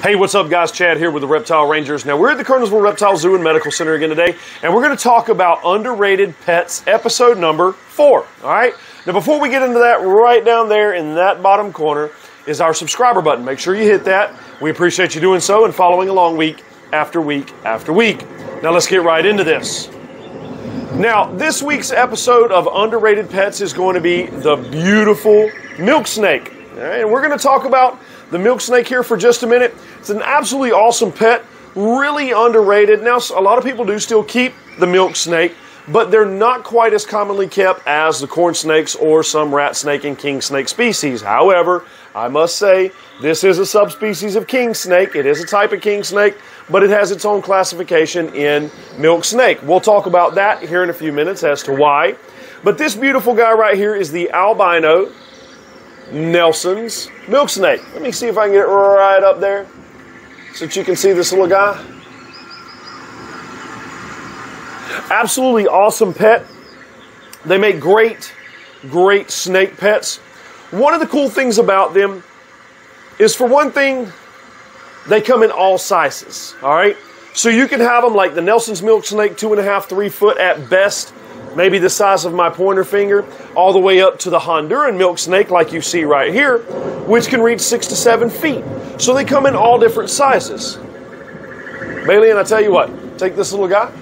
Hey, what's up guys? Chad here with the Reptile Rangers. Now we're at the Colonelsville Reptile Zoo and Medical Center again today, and we're going to talk about underrated pets, episode number 4. All right. Now before we get into that, right down there in that bottom corner is our subscriber button. Make sure you hit that. We appreciate you doing so and following along week after week after week. Now let's get right into this. Now this week's episode of Underrated Pets is going to be the beautiful MilkSnake. All right, and we're going to talk about the MilkSnake here for just a minute. It's an absolutely awesome pet, really underrated. Now, a lot of people do still keep the MilkSnake, but they're not quite as commonly kept as the corn snakes or some rat snake and king snake species. However, I must say, this is a subspecies of king snake. It is a type of king snake, but it has its own classification in MilkSnake. We'll talk about that here in a few minutes as to why. But this beautiful guy right here is the Albino Nelson's MilkSnake. Let me see if I can get it right up there so that you can see this little guy. Absolutely awesome pet. They make great snake pets. One of the cool things about them is, for one thing, they come in all sizes. All right, so you can have them like the Nelson's MilkSnake, 2.5 to 3 foot at best, maybe the size of my pointer finger, all the way up to the Honduran MilkSnake like you see right here, which can reach 6 to 7 feet. So they come in all different sizes. Bailey, and I tell you what, take this little guy.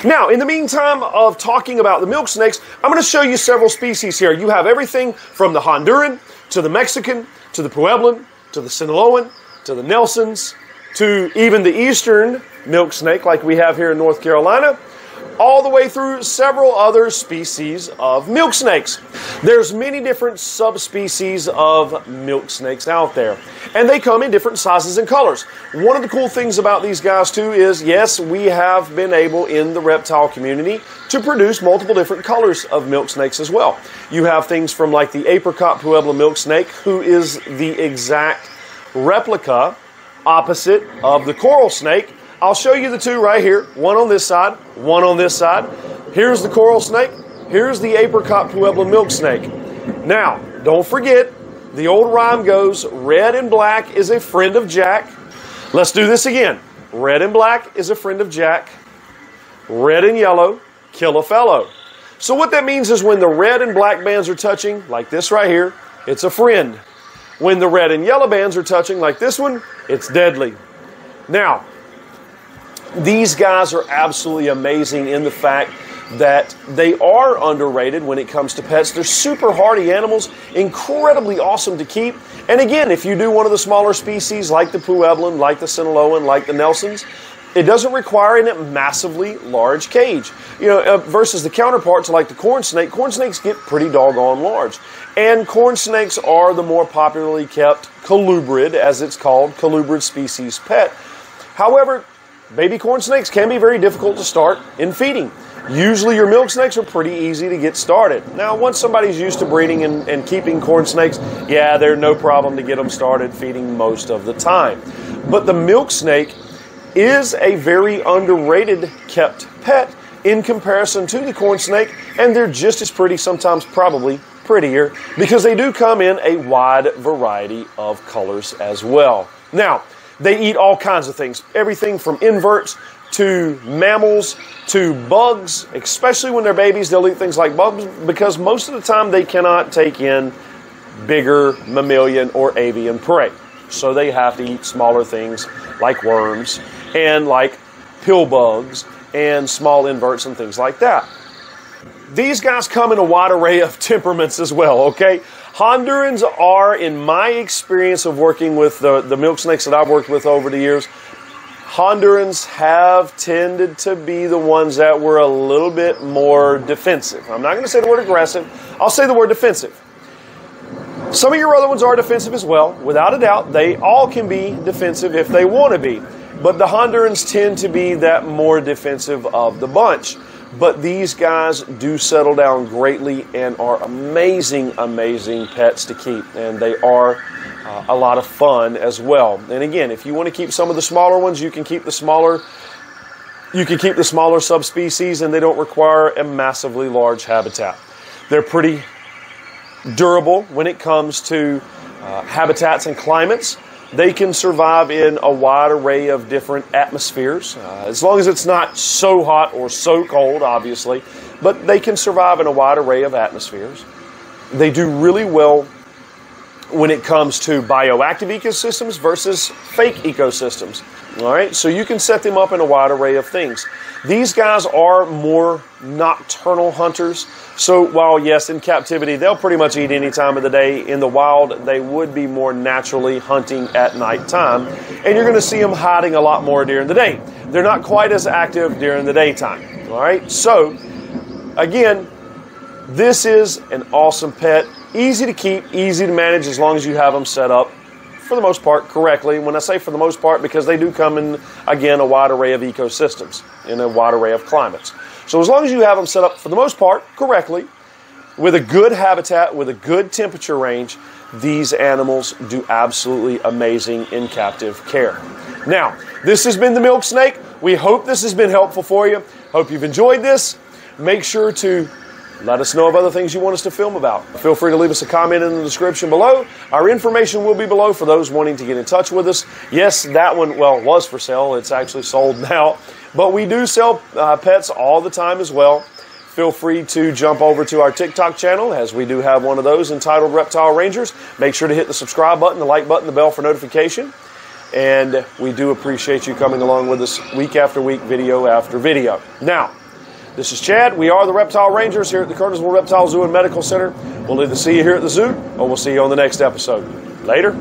Now, in the meantime of talking about the MilkSnakes, I'm going to show you several species here. You have everything from the Honduran to the Mexican to the Pueblo to the Sinaloan to the Nelsons to even the Eastern MilkSnake like we have here in North Carolina, all the way through several other species of MilkSnakes. There's many different subspecies of MilkSnakes out there, and they come in different sizes and colors. One of the cool things about these guys too is, yes, we have been able in the reptile community to produce multiple different colors of MilkSnakes as well. You have things from like the Apricot Pueblo MilkSnake, who is the exact replica opposite of the coral snake. I'll show you the two right here, one on this side, one on this side. Here's the coral snake, here's the Apricot Pueblo MilkSnake. Now, don't forget, the old rhyme goes, red and black is a friend of Jack. Let's do this again. Red and black is a friend of Jack. Red and yellow kill a fellow. So what that means is when the red and black bands are touching, like this right here, it's a friend. When the red and yellow bands are touching, like this one, it's deadly. Now, these guys are absolutely amazing in the fact that they are underrated when it comes to pets. They're super hardy animals, incredibly awesome to keep. And again, if you do one of the smaller species like the Pueblan, like the Sinaloan, like the Nelsons, it doesn't require a massively large cage. You know, versus the counterparts like the corn snake. Corn snakes get pretty doggone large. And corn snakes are the more popularly kept colubrid, as it's called, colubrid species pet. However, baby corn snakes can be very difficult to start in feeding. Usually your MilkSnakes are pretty easy to get started. Now, once somebody's used to breeding and keeping corn snakes, yeah, they're no problem to get them started feeding most of the time. But the MilkSnake is a very underrated kept pet in comparison to the corn snake, and they're just as pretty, sometimes probably prettier, because they do come in a wide variety of colors as well. Now, they eat all kinds of things, everything from inverts to mammals to bugs. Especially when they're babies, they'll eat things like bugs because most of the time they cannot take in bigger mammalian or avian prey. So they have to eat smaller things like worms and like pill bugs and small inverts and things like that. These guys come in a wide array of temperaments as well, okay? Hondurans are, in my experience of working with the MilkSnakes that I've worked with over the years, Hondurans have tended to be the ones that were a little bit more defensive. I'm not going to say the word aggressive. I'll say the word defensive. Some of your other ones are defensive as well. Without a doubt, they all can be defensive if they want to be. But the Hondurans tend to be that more defensive of the bunch. But these guys do settle down greatly and are amazing pets to keep. And they are a lot of fun as well. And again, if you want to keep some of the smaller ones, you can keep the smaller subspecies, and they don't require a massively large habitat. They're pretty durable when it comes to habitats and climates. They can survive in a wide array of different atmospheres, as long as it's not so hot or so cold, obviously, but they can survive in a wide array of atmospheres. They do really well when it comes to bioactive ecosystems versus fake ecosystems. All right, so you can set them up in a wide array of things. These guys are more nocturnal hunters. So while, yes, in captivity, they'll pretty much eat any time of the day, in the wild, they would be more naturally hunting at nighttime. And you're going to see them hiding a lot more during the day. They're not quite as active during the daytime. All right, so again, this is an awesome pet. Easy to keep, easy to manage as long as you have them set up, for the most part, correctly. When I say for the most part, because they do come in, again, a wide array of ecosystems, in a wide array of climates. So as long as you have them set up, for the most part, correctly, with a good habitat, with a good temperature range, these animals do absolutely amazing in captive care. Now, this has been the MilkSnake. We hope this has been helpful for you. Hope you've enjoyed this. Make sure to let us know of other things you want us to film about. Feel free to leave us a comment in the description below. Our information will be below for those wanting to get in touch with us. Yes, that one, well, was for sale. It's actually sold now. But we do sell pets all the time as well. Feel free to jump over to our TikTok channel, as we do have one of those entitled Reptile Rangers. Make sure to hit the subscribe button, the like button, the bell for notification. And we do appreciate you coming along with us week after week, video after video. Now, this is Chad. We are the Reptile Rangers here at the Kernersville Reptile Zoo and Medical Center. We'll either see you here at the zoo, or we'll see you on the next episode. Later.